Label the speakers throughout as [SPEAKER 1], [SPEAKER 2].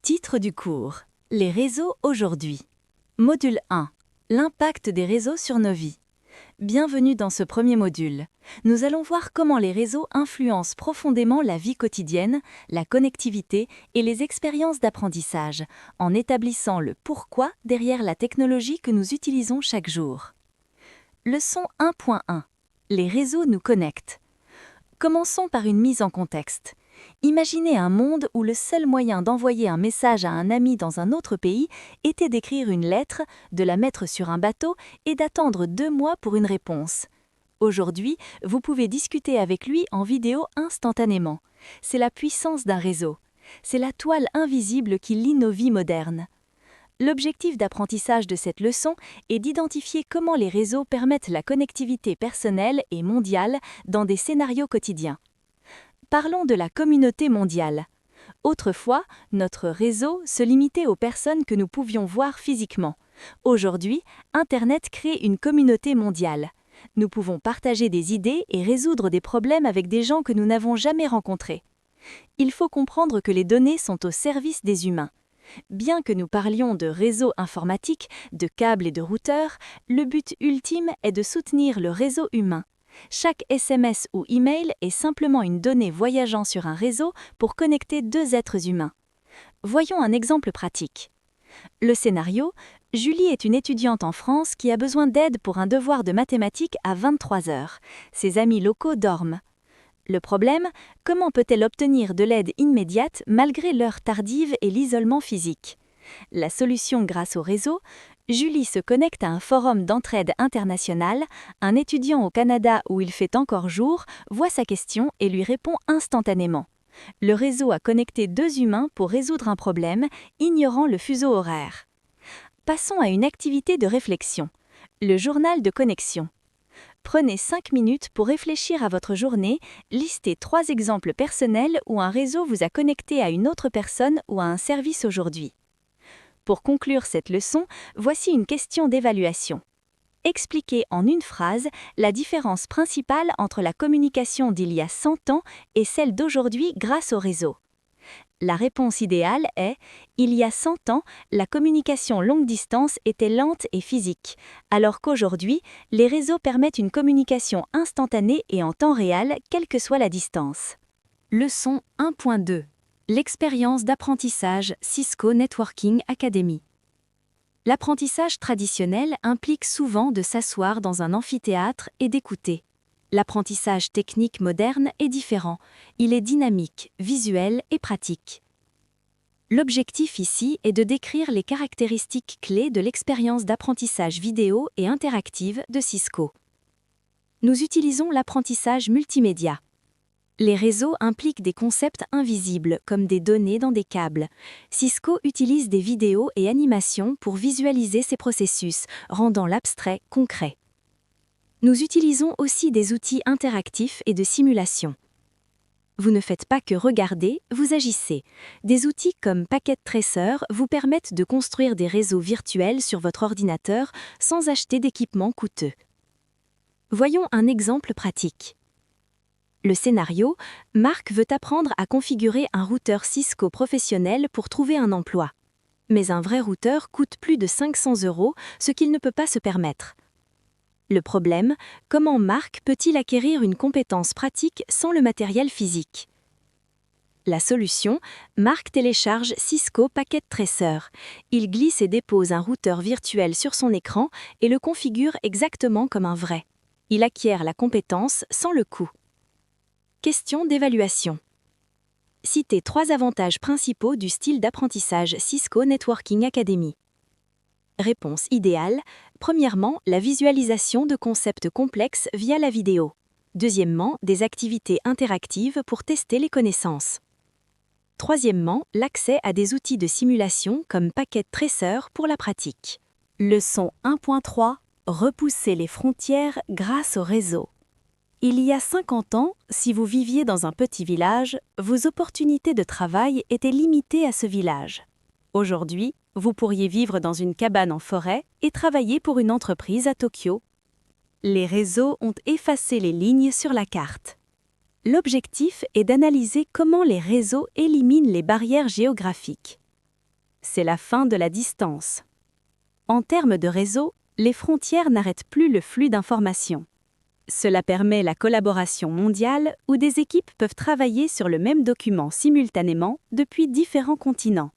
[SPEAKER 1] Titre du cours: Les réseaux aujourd'hui. Module 1. L'impact des réseaux sur nos vies. Bienvenue dans ce premier module. Nous allons voir comment les réseaux influencent profondément la vie quotidienne, la connectivité et les expériences d'apprentissage, en établissant le pourquoi derrière la technologie que nous utilisons chaque jour. Leçon 1.1. Les réseaux nous connectent. Commençons par une mise en contexte. Imaginez un monde où le seul moyen d'envoyer un message à un ami dans un autre pays était d'écrire une lettre, de la mettre sur un bateau et d'attendre 2 mois pour une réponse. Aujourd'hui, vous pouvez discuter avec lui en vidéo instantanément. C'est la puissance d'un réseau. C'est la toile invisible qui lie nos vies modernes. L'objectif d'apprentissage de cette leçon est d'identifier comment les réseaux permettent la connectivité personnelle et mondiale dans des scénarios quotidiens. Parlons de la communauté mondiale. Autrefois, notre réseau se limitait aux personnes que nous pouvions voir physiquement. Aujourd'hui, Internet crée une communauté mondiale. Nous pouvons partager des idées et résoudre des problèmes avec des gens que nous n'avons jamais rencontrés. Il faut comprendre que les données sont au service des humains. Bien que nous parlions de réseaux informatiques, de câbles et de routeurs, le but ultime est de soutenir le réseau humain. Chaque SMS ou email est simplement une donnée voyageant sur un réseau pour connecter 2 êtres humains. Voyons un exemple pratique. Le scénario: Julie est une étudiante en France qui a besoin d'aide pour un devoir de mathématiques à 23 heures. Ses amis locaux dorment. Le problème: comment peut-elle obtenir de l'aide immédiate malgré l'heure tardive et l'isolement physique? La solution grâce au réseau: Julie se connecte à un forum d'entraide internationale, un étudiant au Canada où il fait encore jour voit sa question et lui répond instantanément. Le réseau a connecté 2 humains pour résoudre un problème, ignorant le fuseau horaire. Passons à une activité de réflexion. Le journal de connexion. Prenez 5 minutes pour réfléchir à votre journée, listez 3 exemples personnels où un réseau vous a connecté à une autre personne ou à un service aujourd'hui. Pour conclure cette leçon, voici une question d'évaluation. Expliquez en une phrase la différence principale entre la communication d'il y a 100 ans et celle d'aujourd'hui grâce au réseau. La réponse idéale est: il y a 100 ans, la communication longue distance était lente et physique, alors qu'aujourd'hui, les réseaux permettent une communication instantanée et en temps réel, quelle que soit la distance. Leçon 1.2. L'expérience d'apprentissage Cisco Networking Academy. L'apprentissage traditionnel implique souvent de s'asseoir dans un amphithéâtre et d'écouter. L'apprentissage technique moderne est différent. Il est dynamique, visuel et pratique. L'objectif ici est de décrire les caractéristiques clés de l'expérience d'apprentissage vidéo et interactive de Cisco. Nous utilisons l'apprentissage multimédia. Les réseaux impliquent des concepts invisibles, comme des données dans des câbles. Cisco utilise des vidéos et animations pour visualiser ces processus, rendant l'abstrait concret. Nous utilisons aussi des outils interactifs et de simulation. Vous ne faites pas que regarder, vous agissez. Des outils comme Packet Tracer vous permettent de construire des réseaux virtuels sur votre ordinateur sans acheter d'équipements coûteux. Voyons un exemple pratique. Le scénario: Marc veut apprendre à configurer un routeur Cisco professionnel pour trouver un emploi. Mais un vrai routeur coûte plus de 500 €, ce qu'il ne peut pas se permettre. Le problème: comment Marc peut-il acquérir une compétence pratique sans le matériel physique? La solution: Marc télécharge Cisco Packet Tracer. Il glisse et dépose un routeur virtuel sur son écran et le configure exactement comme un vrai. Il acquiert la compétence sans le coût. Question d'évaluation. Citez 3 avantages principaux du style d'apprentissage Cisco Networking Academy. Réponse idéale: premièrement, la visualisation de concepts complexes via la vidéo. Deuxièmement, des activités interactives pour tester les connaissances. Troisièmement, l'accès à des outils de simulation comme Packet Tracer pour la pratique. Leçon 1.3. Repousser les frontières grâce au réseau. Il y a 50 ans, si vous viviez dans un petit village, vos opportunités de travail étaient limitées à ce village. Aujourd'hui, vous pourriez vivre dans une cabane en forêt et travailler pour une entreprise à Tokyo. Les réseaux ont effacé les lignes sur la carte. L'objectif est d'analyser comment les réseaux éliminent les barrières géographiques.
[SPEAKER 2] c'est la fin de la distance. En termes de réseau, les frontières n'arrêtent plus le flux d'informations. Cela permet la collaboration mondiale où des équipes peuvent travailler sur le même document simultanément depuis différents continents.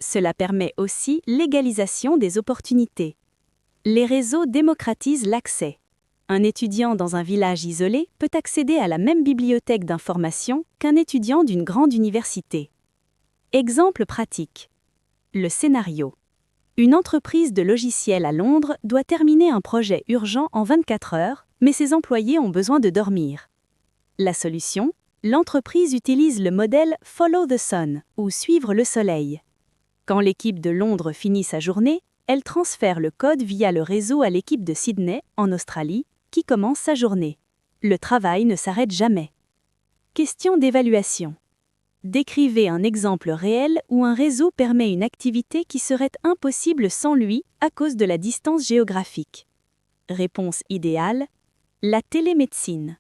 [SPEAKER 2] Cela permet aussi l'égalisation des opportunités. Les réseaux démocratisent l'accès. Un étudiant dans un village isolé peut accéder à la même bibliothèque d'informations qu'un étudiant d'une grande université. Exemple pratique. Le scénario. Une entreprise de logiciels à Londres doit terminer un projet urgent en 24 heures, mais ses employés ont besoin de dormir. La solution, l'entreprise utilise le modèle Follow the Sun, ou suivre le soleil. Quand l'équipe de Londres finit sa journée, elle transfère le code via le réseau à l'équipe de Sydney, en Australie, qui commence sa journée. Le travail ne s'arrête jamais. Question d'évaluation. Décrivez un exemple réel où un réseau permet une activité qui serait impossible sans lui à cause de la distance géographique. Réponse idéale. La télémédecine.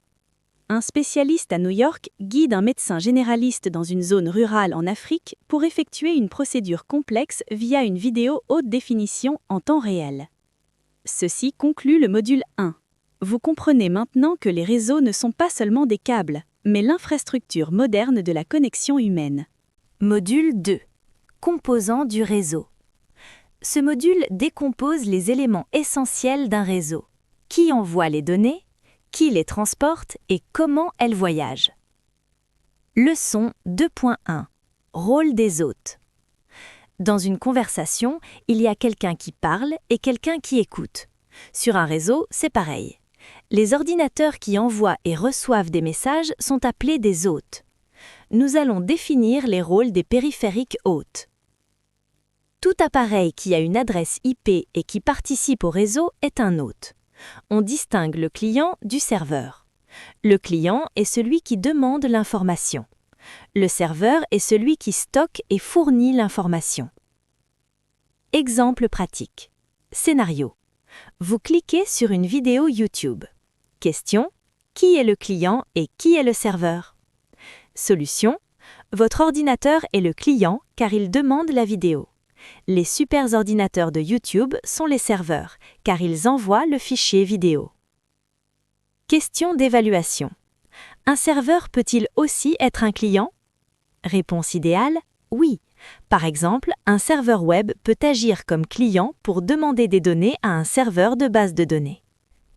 [SPEAKER 2] Un spécialiste à New York guide un médecin généraliste dans une zone rurale en Afrique pour effectuer une procédure complexe via une vidéo haute définition en temps réel. Ceci conclut le module 1. Vous comprenez maintenant que les réseaux ne sont pas seulement des câbles, mais l'infrastructure moderne de la connexion humaine.
[SPEAKER 1] Module 2. Composants du réseau. Ce module décompose les éléments essentiels d'un réseau. Qui envoie les données, qui les transporte et comment elles voyagent. Leçon 2.1. Rôle des hôtes. Dans une conversation, il y a quelqu'un qui parle et quelqu'un qui écoute. Sur un réseau, c'est pareil. Les ordinateurs qui envoient et reçoivent des messages sont appelés des hôtes. Nous allons définir les rôles des périphériques hôtes. Tout appareil qui a une adresse IP et qui participe au réseau est un hôte. On distingue le client du serveur. Le client est celui qui demande l'information. Le serveur est celui qui stocke et fournit l'information. Exemple pratique. Scénario. Vous cliquez sur une vidéo YouTube. Question. Qui est le client et qui est le serveur? Solution. Votre ordinateur est le client car il demande la vidéo. Les super ordinateurs de YouTube sont les serveurs car ils envoient le fichier vidéo. Question d'évaluation. Un serveur peut-il aussi être un client? Réponse idéale. Oui. Par exemple, un serveur web peut agir comme client pour demander des données à un serveur de base de données.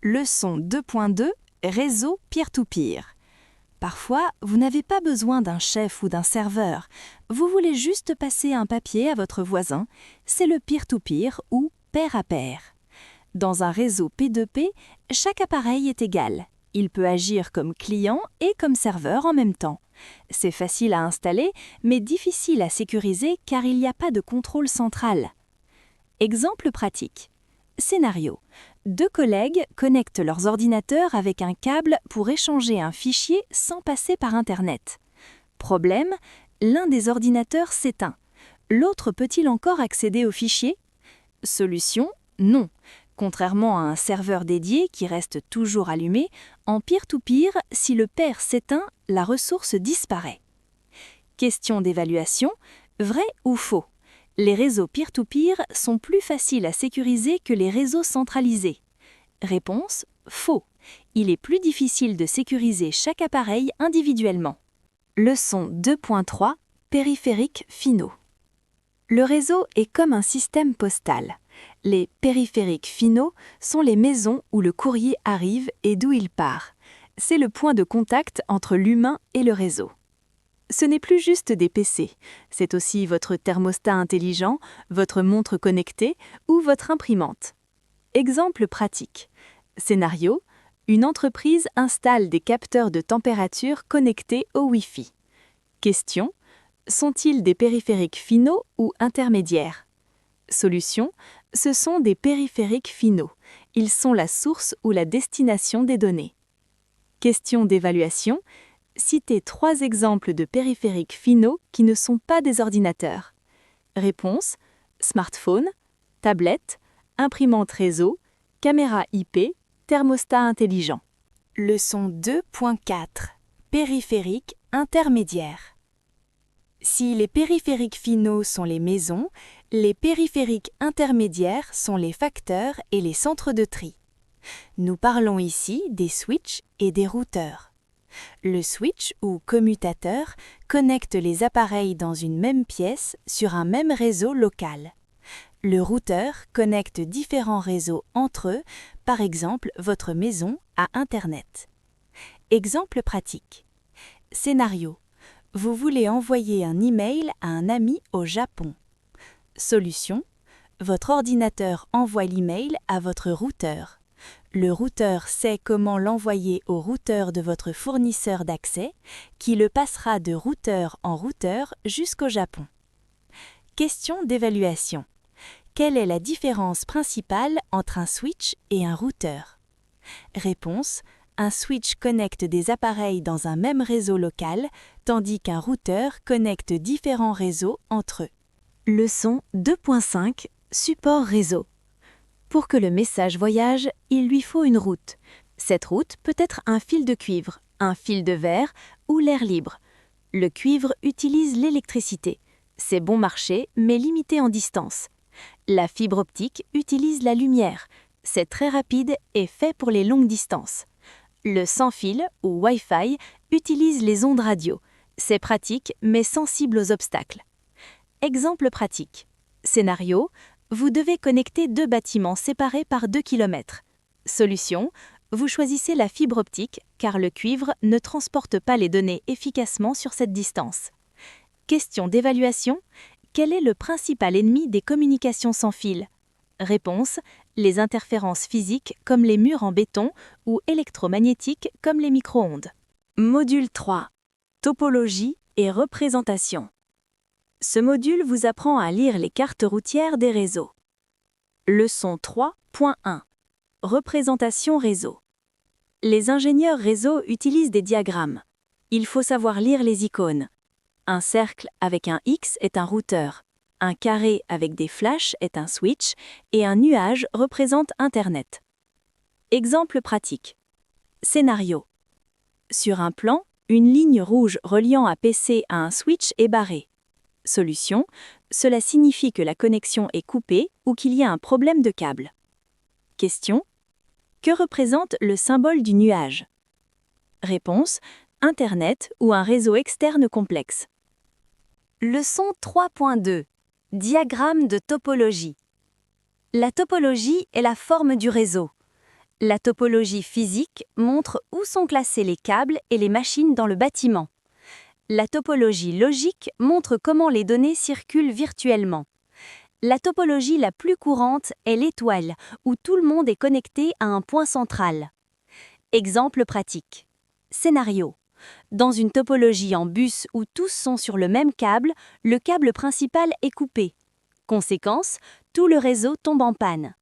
[SPEAKER 3] Leçon 2.2. Réseau peer-to-peer. Parfois, vous n'avez pas besoin d'un chef ou d'un serveur. Vous voulez juste passer un papier à votre voisin. C'est le peer-to-peer ou pair à pair. Dans un réseau P2P, chaque appareil est égal. Il peut agir comme client et comme serveur en même temps. C'est facile à installer, mais difficile à sécuriser car il n'y a pas de contrôle central. Exemple pratique. Scénario. 2 collègues connectent leurs ordinateurs avec un câble pour échanger un fichier sans passer par Internet. Problème, l'un des ordinateurs s'éteint. L'autre peut-il encore accéder au fichier? Solution, non. Contrairement à un serveur dédié qui reste toujours allumé, en peer-to-peer, si le pair s'éteint, la ressource disparaît. Question d'évaluation, vrai ou faux? Les réseaux peer-to-peer sont plus faciles à sécuriser que les réseaux centralisés. Réponse, faux. Il est plus difficile de sécuriser chaque appareil individuellement. Leçon 2.3. Périphériques finaux. Le réseau est comme un système postal. Les périphériques finaux sont les maisons où le courrier arrive et d'où il part. C'est le point de contact entre l'humain et le réseau. Ce n'est plus juste des PC, c'est aussi votre thermostat intelligent, votre montre connectée ou votre imprimante. Exemple pratique. Scénario. Une entreprise installe des capteurs de température connectés au Wi-Fi. Question. Sont-ils des périphériques finaux ou intermédiaires? Solution. Ce sont des périphériques finaux. Ils sont la source ou la destination des données. Question d'évaluation. Citez 3 exemples de périphériques finaux qui ne sont pas des ordinateurs. Réponse. Smartphone, tablette, imprimante réseau, caméra IP, thermostat intelligent. Leçon 2.4. Périphériques intermédiaires. Si les périphériques finaux sont les maisons, les périphériques intermédiaires sont les facteurs et les centres de tri. Nous parlons ici des switches et des routeurs. Le switch ou commutateur connecte les appareils dans une même pièce sur un même réseau local. Le routeur connecte différents réseaux entre eux, par exemple votre maison à Internet. Exemple pratique. Scénario. Vous voulez envoyer un email à un ami au Japon. Solution. Votre ordinateur envoie l'email à votre routeur. Le routeur sait comment l'envoyer au routeur de votre fournisseur d'accès, qui le passera de routeur en routeur jusqu'au Japon. Question d'évaluation. Quelle est la différence principale entre un switch et un routeur? Réponse. Un switch connecte des appareils dans un même réseau local, tandis qu'un routeur connecte différents réseaux entre eux.
[SPEAKER 1] Leçon 2.5 Support réseau. Pour que le message voyage, il lui faut une route. Cette route peut être un fil de cuivre, un fil de verre ou l'air libre. Le cuivre utilise l'électricité. C'est bon marché, mais limité en distance. La fibre optique utilise la lumière. C'est très rapide et fait pour les longues distances. Le sans-fil ou Wi-Fi utilise les ondes radio. C'est pratique, mais sensible aux obstacles. Exemple pratique. Scénario. Vous devez connecter 2 bâtiments séparés par 2 km. Solution. Vous choisissez la fibre optique car le cuivre ne transporte pas les données efficacement sur cette distance. Question d'évaluation. Quel est le principal ennemi des communications sans fil? Réponse. Les interférences physiques comme les murs en béton ou électromagnétiques comme les micro-ondes. Module 3. Topologie et représentation. Ce module vous apprend à lire les cartes routières des réseaux. Leçon 3.1. Représentation réseau. Les ingénieurs réseau utilisent des diagrammes. Il faut savoir lire les icônes. Un cercle avec un X est un routeur. Un carré avec des flashs est un switch et un nuage représente Internet. Exemple pratique. Scénario. Sur un plan, une ligne rouge reliant un PC à un switch est barrée. Solution. Cela signifie que la connexion est coupée ou qu'il y a un problème de câble. Question. Que représente le symbole du nuage? Réponse. Internet ou un réseau externe complexe. Leçon 3.2. Diagramme de topologie. La topologie est la forme du réseau. La topologie physique montre où sont classés les câbles et les machines dans le bâtiment. La topologie logique montre comment les données circulent virtuellement. La topologie la plus courante est l'étoile, où tout le monde est connecté à un point central. Exemple pratique. Scénario. Dans une topologie en bus où tous sont sur le même câble, le câble principal est coupé. Conséquence, tout le réseau tombe en panne.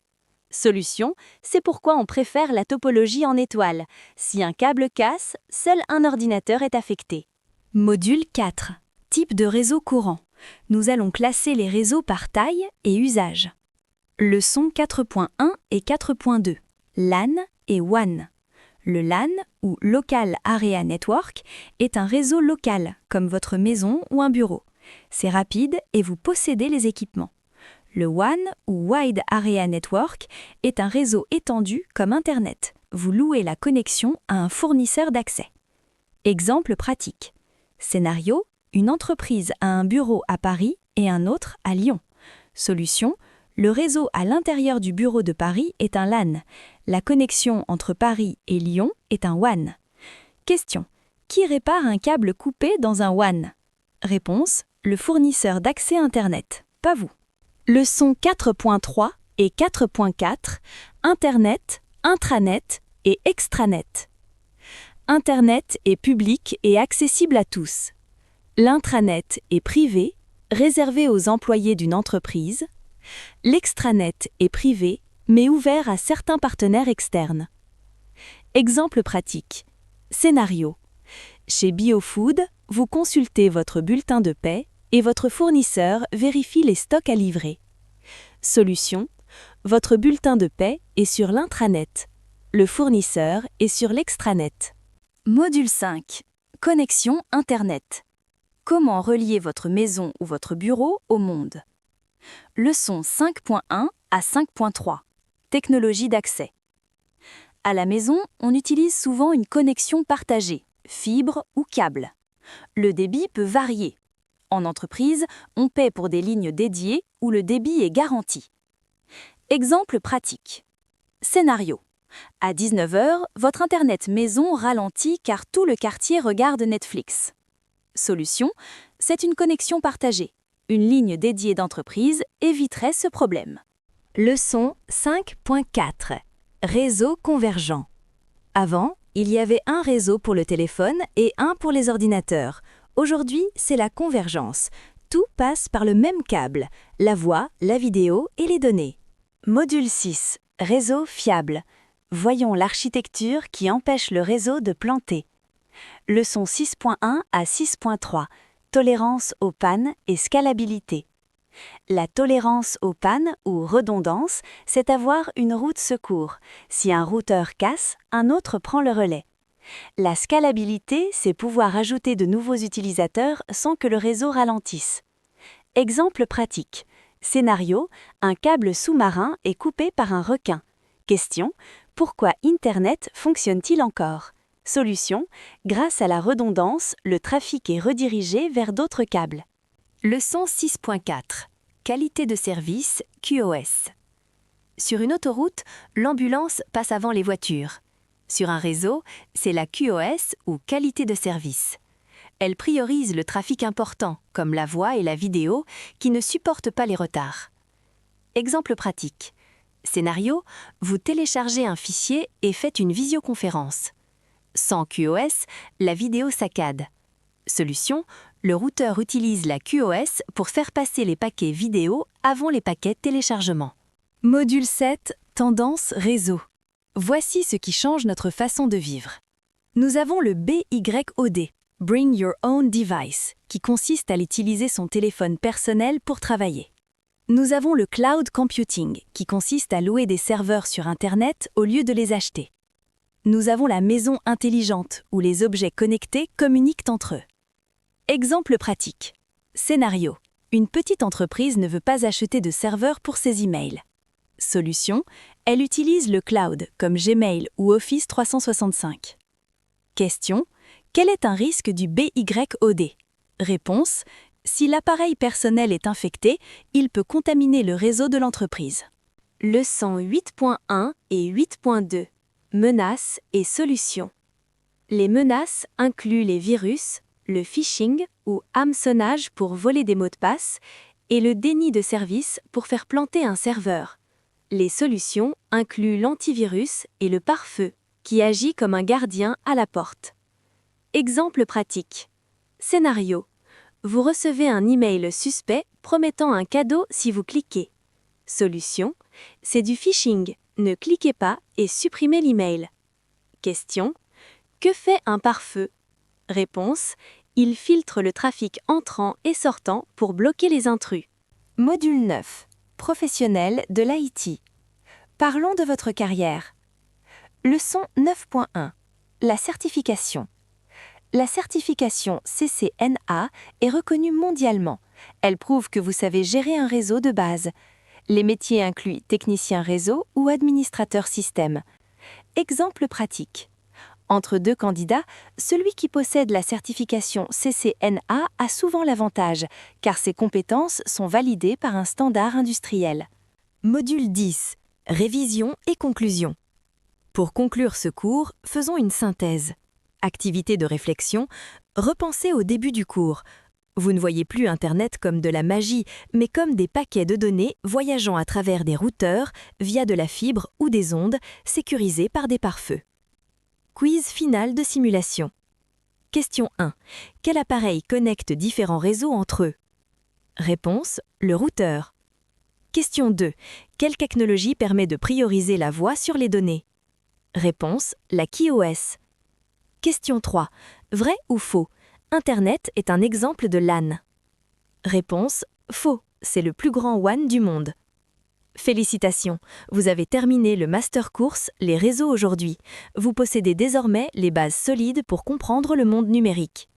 [SPEAKER 1] Solution, c'est pourquoi on préfère la topologie en étoile. Si un câble casse, seul un ordinateur est affecté. Module 4. Type de réseau courant. Nous allons classer les réseaux par taille et usage. Leçons 4.1 et 4.2. LAN et WAN. Le LAN, ou Local Area Network, est un réseau local, comme votre maison ou un bureau. C'est rapide et vous possédez les équipements. Le WAN, ou Wide Area Network, est un réseau étendu comme Internet. Vous louez la connexion à un fournisseur d'accès. Exemple pratique. Scénario. Une entreprise a un bureau à Paris et un autre à Lyon. Solution. Le réseau à l'intérieur du bureau de Paris est un LAN. La connexion entre Paris et Lyon est un WAN. Question. Qui répare un câble coupé dans un WAN? Réponse. Le fournisseur d'accès Internet, pas vous. Leçons 4.3 et 4.4. Internet, intranet et extranet. Internet est public et accessible à tous. L'intranet est privé, réservé aux employés d'une entreprise. L'extranet est privé, mais ouvert à certains partenaires externes. Exemple pratique. Scénario. Chez BioFood, vous consultez votre bulletin de paie et votre fournisseur vérifie les stocks à livrer. Solution. Votre bulletin de paie est sur l'intranet. Le fournisseur est sur l'extranet. Module 5. Connexion Internet.
[SPEAKER 2] Comment relier votre maison ou votre bureau au monde? Leçon 5.1 à 5.3. Technologie d'accès. À la maison, on utilise souvent une connexion partagée, fibre ou câble. Le débit peut varier. En entreprise, on paie pour des lignes dédiées où le débit est garanti. Exemple pratique. Scénario. À 19h, votre Internet maison ralentit car tout le quartier regarde Netflix. Solution, c'est une connexion partagée. Une ligne dédiée d'entreprise éviterait ce problème.
[SPEAKER 3] Leçon 5.4. Réseau convergent. Avant, il y avait un réseau pour le téléphone et un pour les ordinateurs. Aujourd'hui, c'est la convergence. Tout passe par le même câble, la voix, la vidéo et les données.
[SPEAKER 1] Module 6. Réseau fiable. Voyons l'architecture qui empêche le réseau de planter. Leçon 6.1 à 6.3. Tolérance aux pannes et scalabilité. La tolérance aux pannes ou redondance, c'est avoir une route secours. Si un routeur casse, un autre prend le relais. La scalabilité, c'est pouvoir ajouter de nouveaux utilisateurs sans que le réseau ralentisse. Exemple pratique. Scénario, un câble sous-marin est coupé par un requin. Question, pourquoi Internet fonctionne-t-il encore? Solution, grâce à la redondance, le trafic est redirigé vers d'autres câbles.
[SPEAKER 2] Leçon 6.4. Qualité de service, QoS. Sur une autoroute, l'ambulance passe avant les voitures. Sur un réseau, c'est la QoS ou qualité de service. Elle priorise le trafic important, comme la voix et la vidéo, qui ne supportent pas les retards. Exemple pratique. Scénario, vous téléchargez un fichier et faites une visioconférence. Sans QoS, la vidéo saccade. Solution, le routeur utilise la QoS pour faire passer les paquets vidéo avant les paquets téléchargement.
[SPEAKER 3] Module 7. Tendance réseau. Voici ce qui change notre façon de vivre. Nous avons le BYOD, Bring Your Own Device, qui consiste à utiliser son téléphone personnel pour travailler. Nous avons le Cloud Computing, qui consiste à louer des serveurs sur Internet au lieu de les acheter. Nous avons la maison intelligente, où les objets connectés communiquent entre eux. Exemple pratique. Scénario. Une petite entreprise ne veut pas acheter de serveur pour ses emails. Solution. Elle utilise le cloud, comme Gmail ou Office 365. Question. Quel est un risque du BYOD? Réponse. Si l'appareil personnel est infecté, il peut contaminer le réseau de l'entreprise.
[SPEAKER 1] Leçons 8.1 et 8.2. Menaces et solutions. Les menaces incluent les virus, le phishing ou hameçonnage pour voler des mots de passe et le déni de service pour faire planter un serveur. Les solutions incluent l'antivirus et le pare-feu qui agit comme un gardien à la porte. Exemple pratique. Scénario. Vous recevez un email suspect promettant un cadeau si vous cliquez. Solution. C'est du phishing. Ne cliquez pas et supprimez l'email. Question. Que fait un pare-feu? Réponse. Il filtre le trafic entrant et sortant pour bloquer les intrus.
[SPEAKER 3] Module 9. Professionnel de l'IT. Parlons de votre carrière. Leçon 9.1. La certification. La certification CCNA est reconnue mondialement. Elle prouve que vous savez gérer un réseau de base. Les métiers incluent technicien réseau ou administrateur système. Exemple pratique. Entre deux candidats, celui qui possède la certification CCNA a souvent l'avantage, car ses compétences sont validées par un standard industriel. Module 10. Révision et conclusion. Pour conclure ce cours, faisons une synthèse. Activité de réflexion, repensez au début du cours. Vous ne voyez plus Internet comme de la magie, mais comme des paquets de données voyageant à travers des routeurs, via de la fibre ou des ondes, sécurisés par des pare-feux. Quiz final de simulation. Question 1. Quel appareil connecte différents réseaux entre eux? Réponse. Le routeur. Question 2. Quelle technologie permet de prioriser la voix sur les données? Réponse. La QoS. Question 3. Vrai ou faux? Internet est un exemple de LAN. Réponse. Faux. C'est le plus grand WAN du monde. Félicitations, vous avez terminé le master course Les réseaux aujourd'hui. Vous possédez désormais les bases solides pour comprendre le monde numérique.